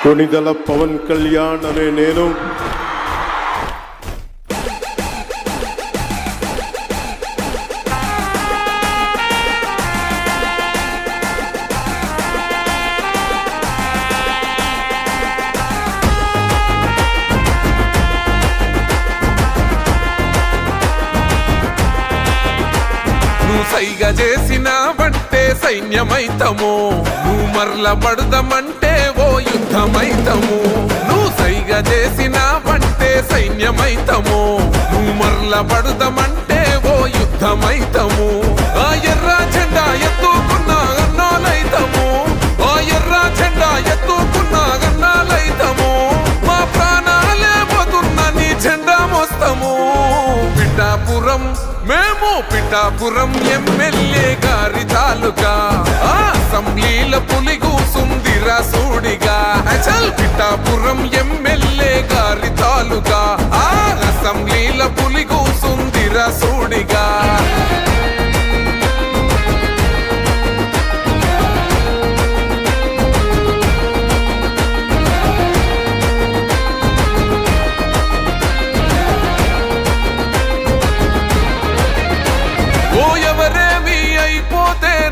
కొణిదెల పవన్ కళ్యాణ్ అనే నేను సైగ చేసిన బట్టే సైన్యమైతము నువ్వు మరల పడదమంటే ఓ యుద్ధమైతము నువ్వు సైగ చేసిన బట్టే సైన్యమైతము నువ్వు మరల పడదమంటే ఓ యుద్ధమైతము ఆ ఎర్ర జెండా ఎత్తుకున్న అన్నాలైతము ఆ ఎర్ర జెండా ఎత్తుకున్న అన్నాలైతము మా ప్రాణాలే పోతున్న నీ జెండా మోస్తాము పిఠాపురం మేము పిఠాపురం ఎమ్మెల్యే గారి తాలూకా అసెంబ్లీల పులి కూసుందిరా సూడిగా చల్ పిఠాపురం ఎమ్మెల్యే గారి తాలూకా అసెంబ్లీల పులి కూసుందిరా సూడిగా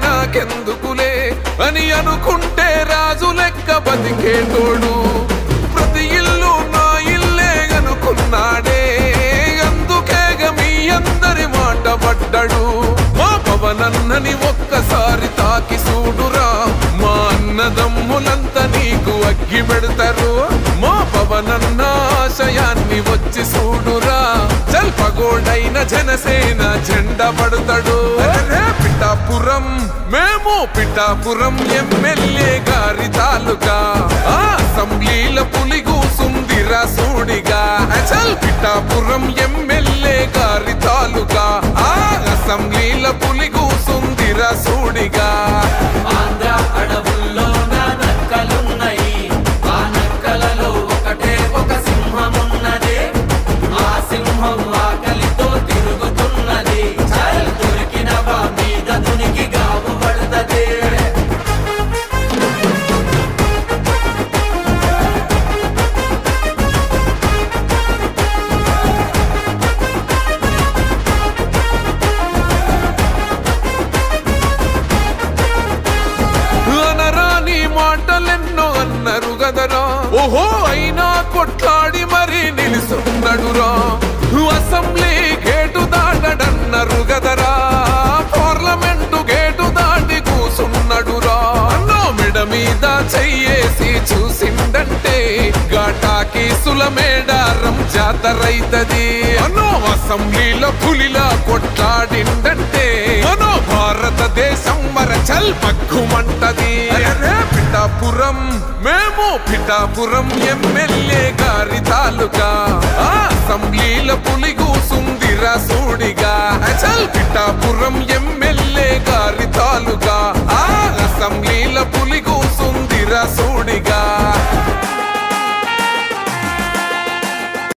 నాకెందుకులే అని అనుకుంటే రాజు లెక్క బతికేటోడు ప్రతి ఇల్లు నా ఇల్లే అనుకున్నాడే అందుకేగ మీ అందరి మాట పడ్డాడు మా పవనన్నని ఒక్కసారి తాకి చూడురా మా అన్నదమ్ములంతా నీకు అగ్గి పెడతారు మా పవనన్న ఆశయాన్ని వచ్చి చూడురా జల్పగోడైన జనసేన జెండా పడతాడు పిఠాపురం మేము పిఠాపురం ఎమ్మెల్యే గారి తాలూకా అసెంబ్లీల పులి కూసుందిరా సూడిగా చల్ పిఠాపురం ఎమ్మెల్యే గారి తాలూకా అసెంబ్లీల పులి కూసుందిరా సూడిగా ఆంధ్ర అడవుల్లో నక్కలున్నాయి ఆ నక్కలలో ఒకటే ఒక సింహమున్నదే ఆ సింహం ఆకలితో తిరుగుతున్నది చల్ దొరికిన వా మీద దునికి గావు పడతదే మాటలెన్నో అన్నారు గదరా ఓహో అయినా కొట్లాడి మరీ నిలుసున్నాడురా అసెంబ్లీ గేటు దాటడన్నారు గదరా పార్లమెంటు గేటు దాటి కూసున్నాడురా అన్నో మెడ మీద చెయ్యేసి చూసిందంటే ఘాటాకి సులమేడారం జాతరైతది అన్నో అసెంబ్లీలో పులిలా కొట్లాడిందంటే మనో భారతదేశం మరచల్ పక్కుమంటది పిఠాపురం మేము పిఠాపురం ఎమ్మెల్యే గారి తాలూకా అసెంబ్లీల పులి కూసుందిరా సూడిగా చల్ పిఠాపురం ఎమ్మెల్యే గారి తాలూకా అసెంబ్లీల పులి కూసుందిరా సూడిగా